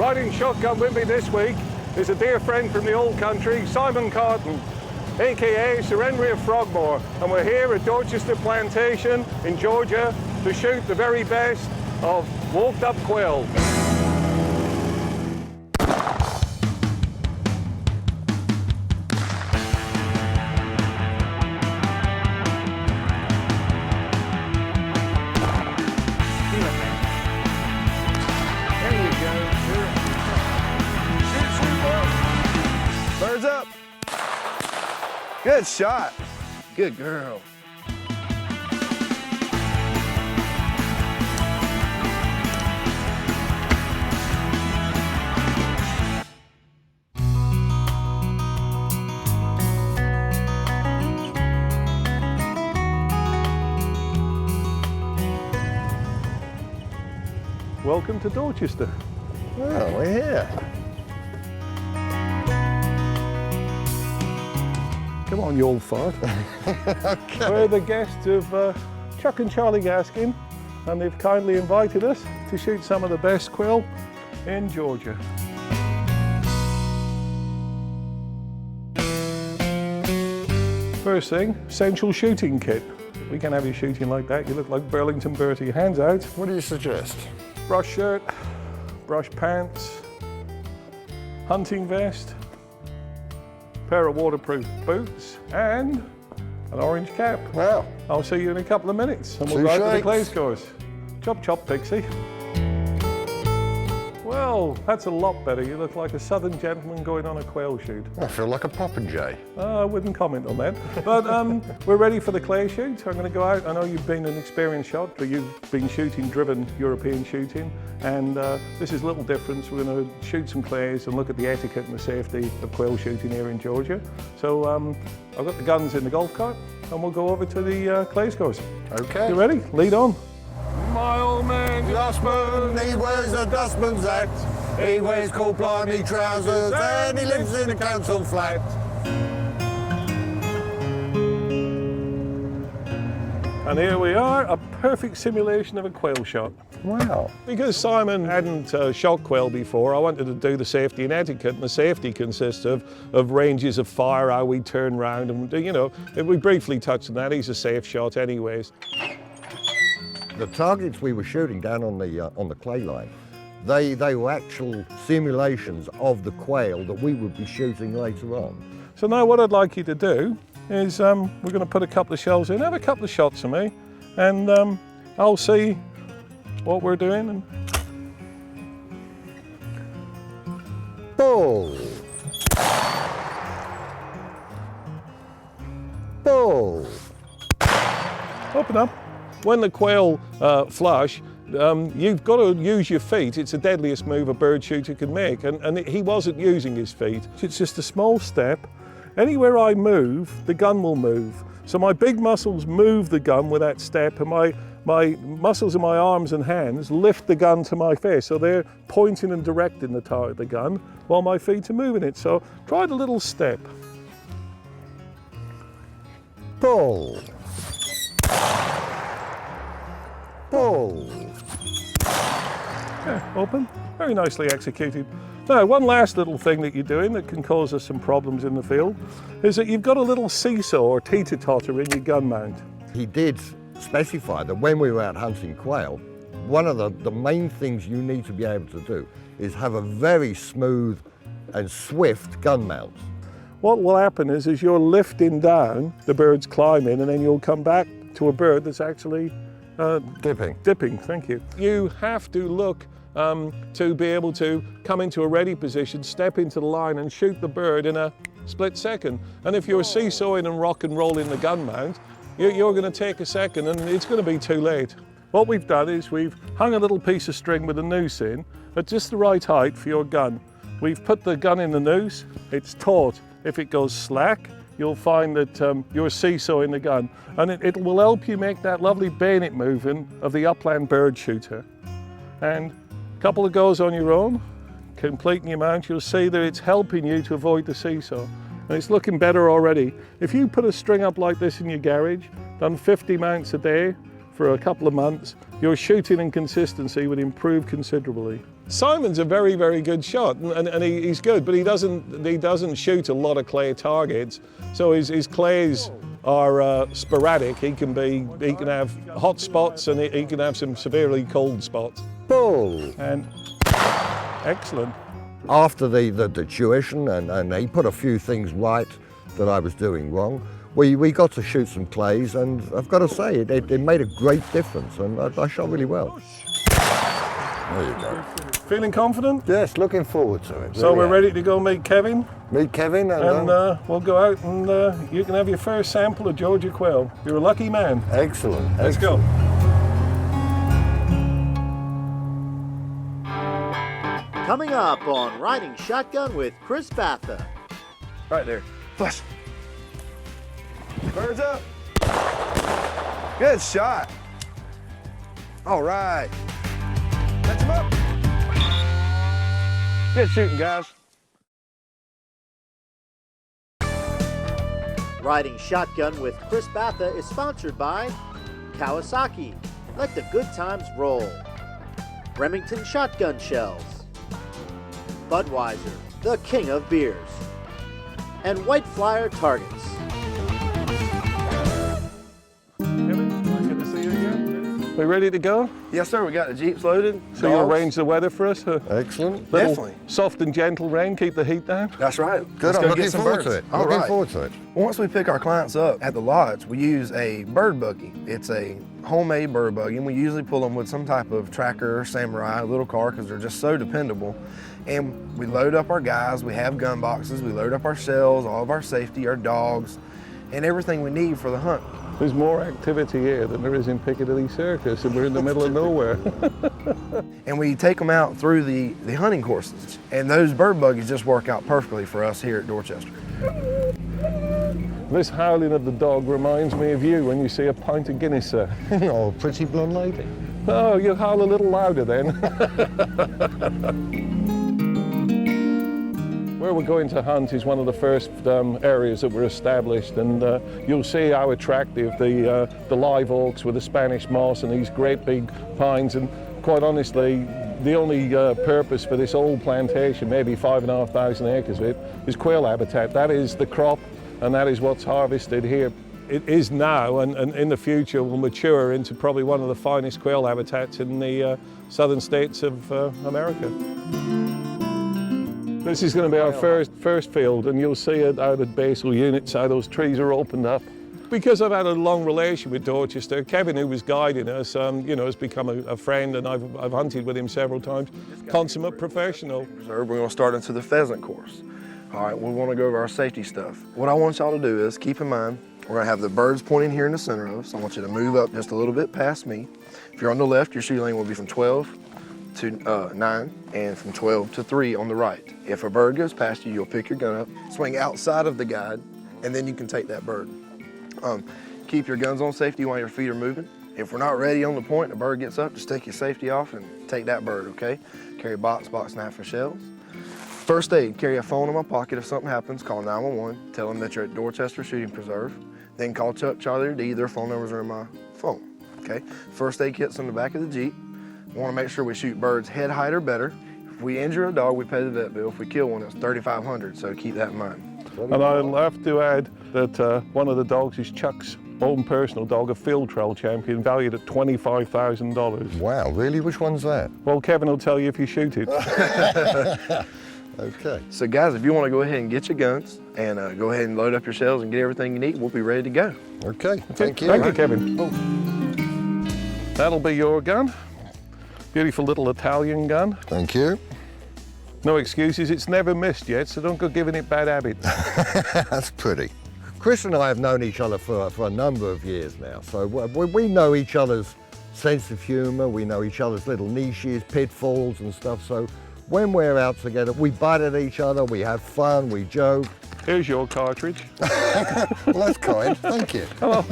Riding shotgun with me this week is a dear friend from the old country, Simon Carton, aka Sir Henry of Frogmore, and we're here at Dorchester Plantation in Georgia to shoot the very best of walked up quail. Birds up. Good shot. Good girl. Welcome to Dorchester. Well, we're here. Come on, you old fart. Okay. We're the guests of Chuck and Charlie Gaskin, and they've kindly invited us to shoot some of the best quail in Georgia. First thing, essential shooting kit. We can have you shooting like that. You look like Burlington Bertie. Hands out. What do you suggest? Brush shirt, brush pants, hunting vest, pair of waterproof boots, and an orange cap. Wow. I'll see you in a couple of minutes, and we'll Two go out to the shakes. clay scores. Chop chop, Pixie. Well, that's a lot better. You look like a southern gentleman going on a quail shoot. I feel like a popinjay. I wouldn't comment on that. But we're ready for the clay shoot. I'm going to go out. I know you've been an experienced shot, but you've been shooting driven European shooting, and this is a little different. We're going to shoot some clays and look at the etiquette and the safety of quail shooting here in Georgia. So I've got the guns in the golf cart, and we'll go over to the clay scores. Okay. You ready? Lead on. My old man, Dustman, he wears a dustman's hat. He wears coal blimey trousers and he lives in a council flat. and here we are, a perfect simulation of a quail shot. Wow. Because Simon hadn't shot quail before, I wanted to do the safety and etiquette, and the safety consists of ranges of fire, how we turn round, and you know, we briefly touched on that. He's a safe shot anyways. The targets we were shooting down on the clay line, they were actual simulations of the quail that we would be shooting later on. So now what I'd like you to do is we're going to put a couple of shells in, have a couple of shots of me, and I'll see what we're doing. And Bull! Bull! open up. When the quail flush, you've got to use your feet. It's the deadliest move a bird shooter can make, and he wasn't using his feet. It's just a small step. Anywhere I move, the gun will move. So my big muscles move the gun with that step, and my muscles in my arms and hands lift the gun to my face. So they're pointing and directing the gun while my feet are moving it. So try the little step. Bull! Bull! Yeah, open. Very nicely executed. Now, one last little thing that you're doing that can cause us some problems in the field is that you've got a little seesaw or teeter-totter in your gun mount. He did specify that when we were out hunting quail, one of the main things you need to be able to do is have a very smooth and swift gun mount. What will happen is as you're lifting down, the bird's climbing, and then you'll come back to a bird that's actually dipping, thank you. You have to look to be able to come into a ready position, step into the line and shoot the bird in a split second. And if you're seesawing and rock and rolling the gun mount, you're going to take a second and it's going to be too late. What we've done is we've hung a little piece of string with a noose in at just the right height for your gun. We've put the gun in the noose, it's taut. If it goes slack, you'll find that you're seesawing the gun, and it will help you make that lovely bayonet movement of the upland bird shooter. And a couple of goes on your own, completing your mount, you'll see that it's helping you to avoid the seesaw. And it's looking better already. If you put a string up like this in your garage, done 50 mounts a day for a couple of months, your shooting and consistency would improve considerably. Simon's a very, very good shot, and he's good, but he doesn't shoot a lot of clay targets. So his clays are sporadic. He can have hot spots, and he can have some severely cold spots. Bull. And excellent. After the tuition, and he put a few things right that I was doing wrong, we got to shoot some clays, and I've got to say, it made a great difference, and I shot really well. There you go. Feeling confident? Yes, looking forward to it. So we're ready to go meet Kevin? Meet Kevin, and we'll go out and you can have your first sample of Georgia quail. You're a lucky man. Excellent. Let's go. Coming up on Riding Shotgun with Chris Batha. Right there. Flush. Birds up. Good shot. All right. Catch him up. Good shooting, guys. Riding Shotgun with Chris Batha is sponsored by Kawasaki. Let the good times roll. Remington Shotgun Shells. Budweiser, the king of beers. And White Flyer Targets. Kevin, good to see you again. We ready to go? Yes, sir. We got the Jeeps loaded. So you arrange the weather for us? Excellent. Little Definitely. soft and gentle rain, keep the heat down. That's right. Good, Let's I'm go looking get some forward birds. to it. All Looking right. forward to it. Once we pick our clients up at the lodge, we use a bird buggy. It's a homemade bird buggy, and we usually pull them with some type of tracker, samurai, little car, because they're just so dependable. And we load up our guys, we have gun boxes, we load up our shells, all of our safety, our dogs, and everything we need for the hunt. There's more activity here than there is in Piccadilly Circus, and we're in the middle of nowhere. And we take them out through the hunting courses. And those bird buggies just work out perfectly for us here at Dorchester. This howling of the dog reminds me of you when you see a pint of Guinness, sir. Oh, pretty blonde lady. Oh, you howl a little louder then. Where we're going to hunt is one of the first areas that were established, and you'll see how attractive the live oaks with the Spanish moss and these great big pines. And quite honestly, the only purpose for this old plantation, maybe 5,500 acres of it, is quail habitat. That is the crop, and that is what's harvested here. It is now, and in the future will mature into probably one of the finest quail habitats in the southern states of America. This is going to be our first field, and you'll see it out at basal units, how those trees are opened up. Because I've had a long relation with Dorchester, Kevin, who was guiding us, has become a friend, and I've hunted with him several times. Consummate professional. We're going to start into the pheasant course. All right, we want to go over our safety stuff. What I want y'all to do is keep in mind, we're going to have the birds pointing here in the center of us. I want you to move up just a little bit past me. If you're on the left, your shooting lane will be from 12 to 9 and from 12 to 3 on the right. If a bird goes past you, you'll pick your gun up, swing outside of the guide, and then you can take that bird. Keep your guns on safety while your feet are moving. If we're not ready on the point, the bird gets up, just take your safety off and take that bird, okay? Carry box and a half for shells. First aid, carry a phone in my pocket. If something happens, call 911. Tell them that you're at Dorchester Shooting Preserve. Then call Chuck, Charlie, or Dee. Their phone numbers are in my phone, okay? First aid kit's in the back of the Jeep. We want to make sure we shoot birds head height or better. If we injure a dog, we pay the vet bill. If we kill one, it's $3,500, so keep that in mind. And I'll have to add that one of the dogs is Chuck's own personal dog, a field trial champion, valued at $25,000. Wow, really? Which one's that? Well, Kevin will tell you if you shoot it. Okay. So guys, if you want to go ahead and get your guns and go ahead and load up your shells and get everything you need, we'll be ready to go. Okay, thank you. Thank you, Kevin. That'll be your gun. Beautiful little Italian gun. Thank you. No excuses, it's never missed yet, so don't go giving it bad habits. That's pretty. Chris and I have known each other for a number of years now, so we know each other's sense of humour, we know each other's little niches, pitfalls and stuff, so when we're out together, we bite at each other, we have fun, we joke. Here's your cartridge. Well, that's kind, thank you. Hello.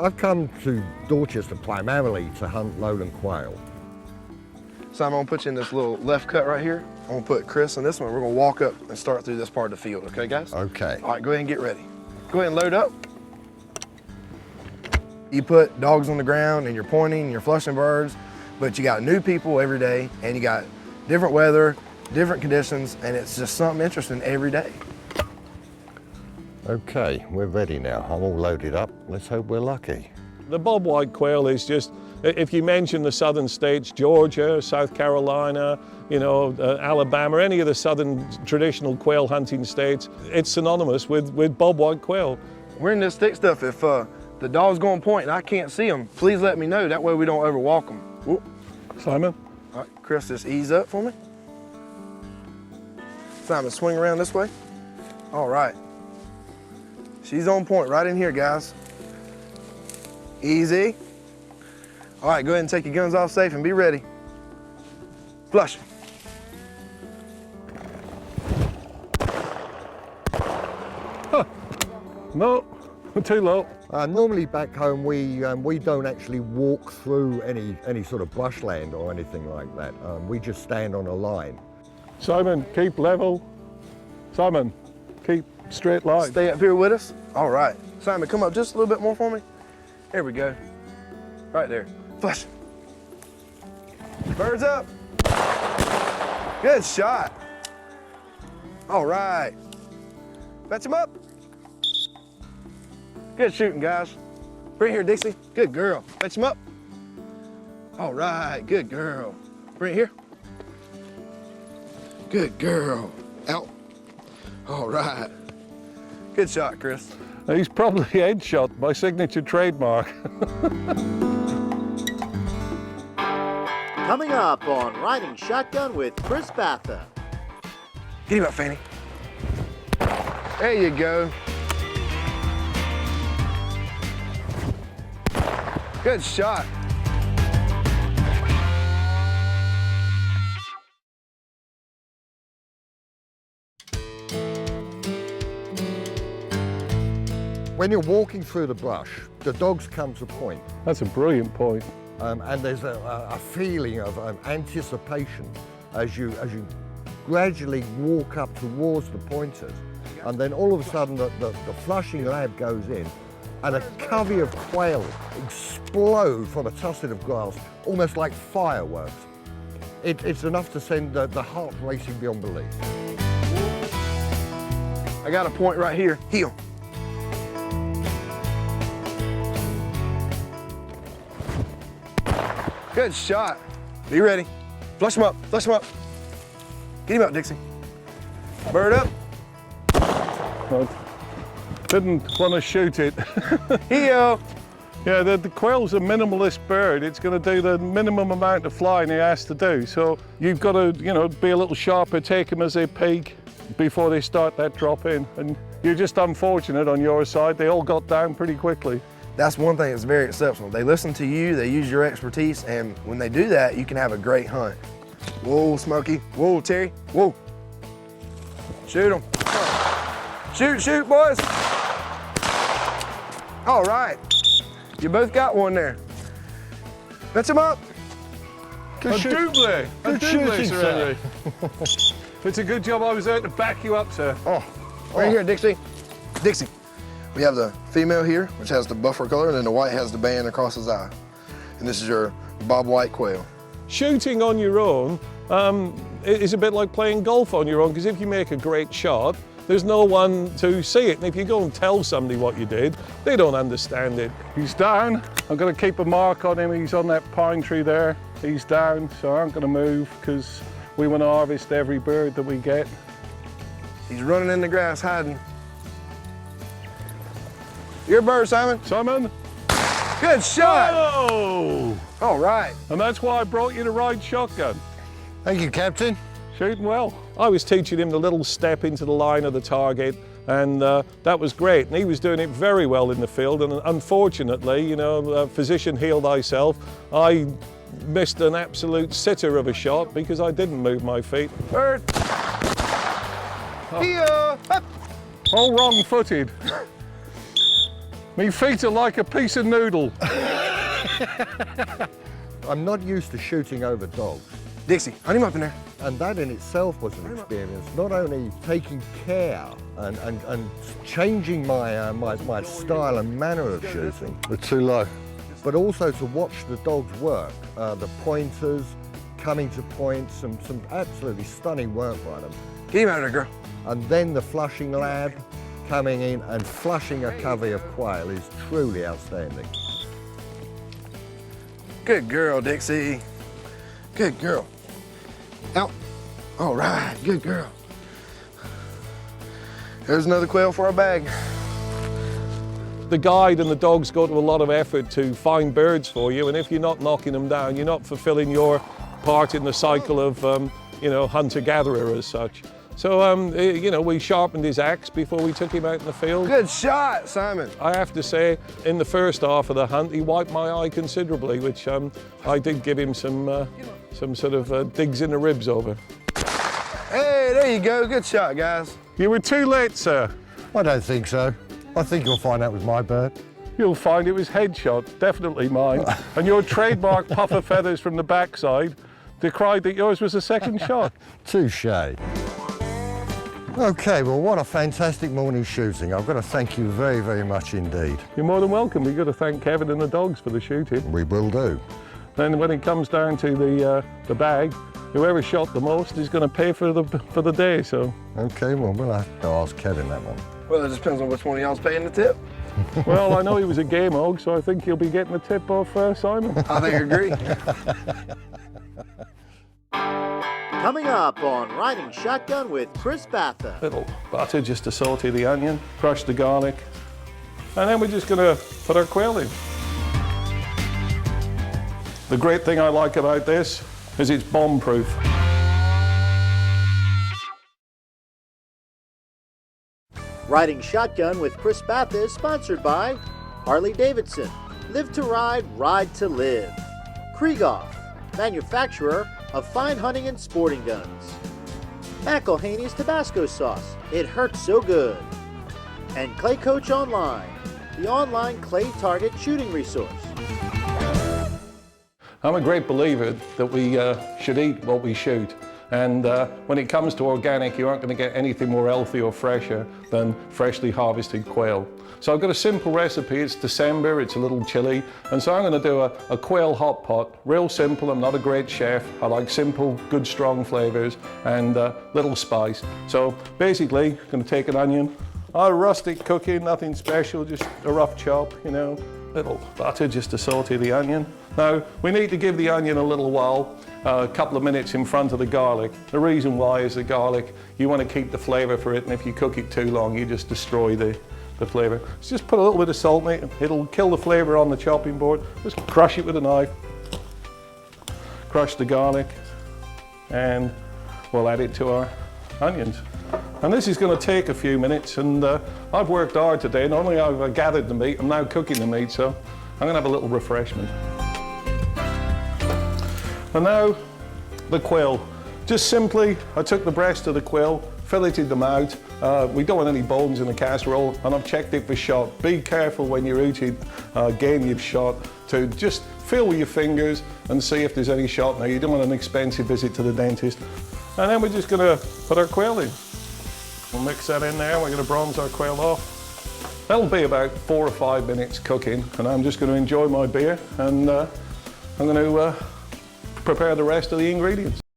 I've come to Dorchester primarily to hunt lowland quail. So I'm gonna put you in this little left cut right here. I'm gonna put Chris in this one. We're gonna walk up and start through this part of the field, okay guys? Okay. All right, go ahead and get ready. Go ahead and load up. You put dogs on the ground and you're pointing and you're flushing birds, but you got new people every day and you got different weather, different conditions, and it's just something interesting every day. Okay, we're ready now. I'm all loaded up. Let's hope we're lucky. The bobwhite quail is just, if you mention the southern states, Georgia, South Carolina, you know, Alabama, any of the southern traditional quail hunting states, it's synonymous with bobwhite quail. We're in this thick stuff. If the dog's going to point and I can't see them, please let me know. That way we don't overwalk them. Whoop. Simon? All right, Chris, just ease up for me. Simon, swing around this way. All right. She's on point right in here, guys. Easy. All right, go ahead and take your guns off safe and be ready. Flush. No, too low. Normally back home we don't actually walk through any sort of brushland or anything like that. We just stand on a line. Simon, keep level. Simon, keep straight line. Stay up here with us. All right. Simon, come up just a little bit more for me. There we go. Right there. Flush. Birds up. Good shot. All right. Fetch him up. Good shooting, guys. Bring it here, Dixie. Good girl. Fetch him up. All right. Good girl. Bring it here. Good girl. Out. All right. Good shot, Chris. He's probably headshot, my signature trademark. Coming up on Riding Shotgun with Chris Batha. Get him up, Fanny. There you go. Good shot. When you're walking through the brush, the dogs come to point. That's a brilliant point. And there's a feeling of anticipation as you gradually walk up towards the pointers. And then all of a sudden the flushing lab goes in and a covey of quail explode from a tusset of grass, almost like fireworks. It's enough to send the heart racing beyond belief. I got a point right here. Heel. Good shot. Be ready. Flush him up. Flush him up. Get him up, Dixie. Bird up. I didn't want to shoot it. Heel. Yeah, the quail's a minimalist bird. It's going to do the minimum amount of flying it has to do. So you've got to, you know, be a little sharper, take them as they peak before they start that drop in. And you're just unfortunate on your side. They all got down pretty quickly. That's one thing that's very exceptional. They listen to you, they use your expertise, and when they do that, you can have a great hunt. Whoa, Smokey. Whoa, Terry. Whoa. Shoot them. Shoot, shoot, boys. All right. You both got one there. Fetch him up. Good shooting, sir. It's a good job I was there to back you up, sir. Right here, Dixie. Dixie. We have the female here, which has the buffer color, and then the white has the band across his eye. And this is your bobwhite quail. Shooting on your own is a bit like playing golf on your own, because if you make a great shot, there's no one to see it. And if you go and tell somebody what you did, they don't understand it. He's down. I'm going to keep a mark on him. He's on that pine tree there. He's down, so I'm going to move because we want to harvest every bird that we get. He's running in the grass, hiding. Your bird, Simon. Simon? Good shot. Oh! All right. And that's why I brought you to ride shotgun. Thank you, Captain. Shooting well. I was teaching him the little step into the line of the target, and that was great. And he was doing it very well in the field. And unfortunately, you know, physician heal thyself, I missed an absolute sitter of a shot because I didn't move my feet. Bird. Here. Up. All wrong-footed. My feet are like a piece of noodle. I'm not used to shooting over dogs, Dixie, hunt him up in there. And that in itself was an experience, not only taking care and changing my style and manner of shooting. They're too low. But also to watch the dogs work, the pointers, coming to point, some absolutely stunning work by them. Get him out of there, girl. And then the flushing lab coming in and flushing a covey of quail is truly outstanding. Good girl, Dixie. Good girl. Out. All right, good girl. There's another quail for our bag. The guide and the dogs go to a lot of effort to find birds for you, and if you're not knocking them down, you're not fulfilling your part in the cycle of, you know, hunter-gatherer as such. So, you know, we sharpened his axe before we took him out in the field. Good shot, Simon. I have to say, in the first half of the hunt, he wiped my eye considerably, which I did give him some sort of digs in the ribs over. Hey, there you go. Good shot, guys. You were too late, sir. I don't think so. I think you'll find that was my bird. You'll find it was headshot, definitely mine. And your trademark puff of feathers from the backside decried that yours was a second shot. Touché. Okay, well, what a fantastic morning shooting. I've got to thank you very, very much indeed. You're more than welcome. We've got to thank Kevin and the dogs for the shooting. We will do. Then when it comes down to the bag, whoever shot the most is going to pay for the day, so. Okay, well, we'll have to ask Kevin that one. Well, it just depends on which one of y'all's paying the tip. Well, I know he was a game hog, so I think he'll be getting the tip off Simon. I think I agree. Coming up on Riding Shotgun with Chris Batha. Little butter just to saute the onion, crush the garlic, and then we're just going to put our quail in. The great thing I like about this is it's bomb-proof. Riding Shotgun with Chris Batha is sponsored by Harley-Davidson. Live to ride, ride to live. Krieghoff, manufacturer of fine hunting and sporting guns. McElhaney's Tabasco sauce. It hurts so good. And Clay Coach Online, the online clay target shooting resource. I'm a great believer that we should eat what we shoot. And when it comes to organic, you aren't going to get anything more healthy or fresher than freshly harvested quail. So I've got a simple recipe. It's December, it's a little chilly, and so I'm going to do a quail hot pot. Real simple. I'm not a great chef. I like simple, good, strong flavors and little spice. So basically, I'm going to take an onion. Rustic cooking, nothing special, just a rough chop, you know. Little butter just to saute the onion. Now, we need to give the onion a little while, a couple of minutes in front of the garlic. The reason why is the garlic, you want to keep the flavor for it, and if you cook it too long, you just destroy the flavor. So just put a little bit of salt in it. It'll kill the flavor on the chopping board. Just crush it with a knife. Crush the garlic, and we'll add it to our onions. And this is going to take a few minutes, and I've worked hard today. Not only have I gathered the meat, I'm now cooking the meat, so I'm going to have a little refreshment. And now, the quail. Just simply, I took the breast of the quail, filleted them out. We don't want any bones in the casserole, and I've checked it for shot. Be careful when you're eating game you've shot to just feel with your fingers and see if there's any shot. Now, you don't want an expensive visit to the dentist. And then we're just going to put our quail in. We'll mix that in there. We're going to bronze our quail off. That'll be about 4 or 5 minutes cooking, and I'm just going to enjoy my beer, and I'm going to prepare the rest of the ingredients.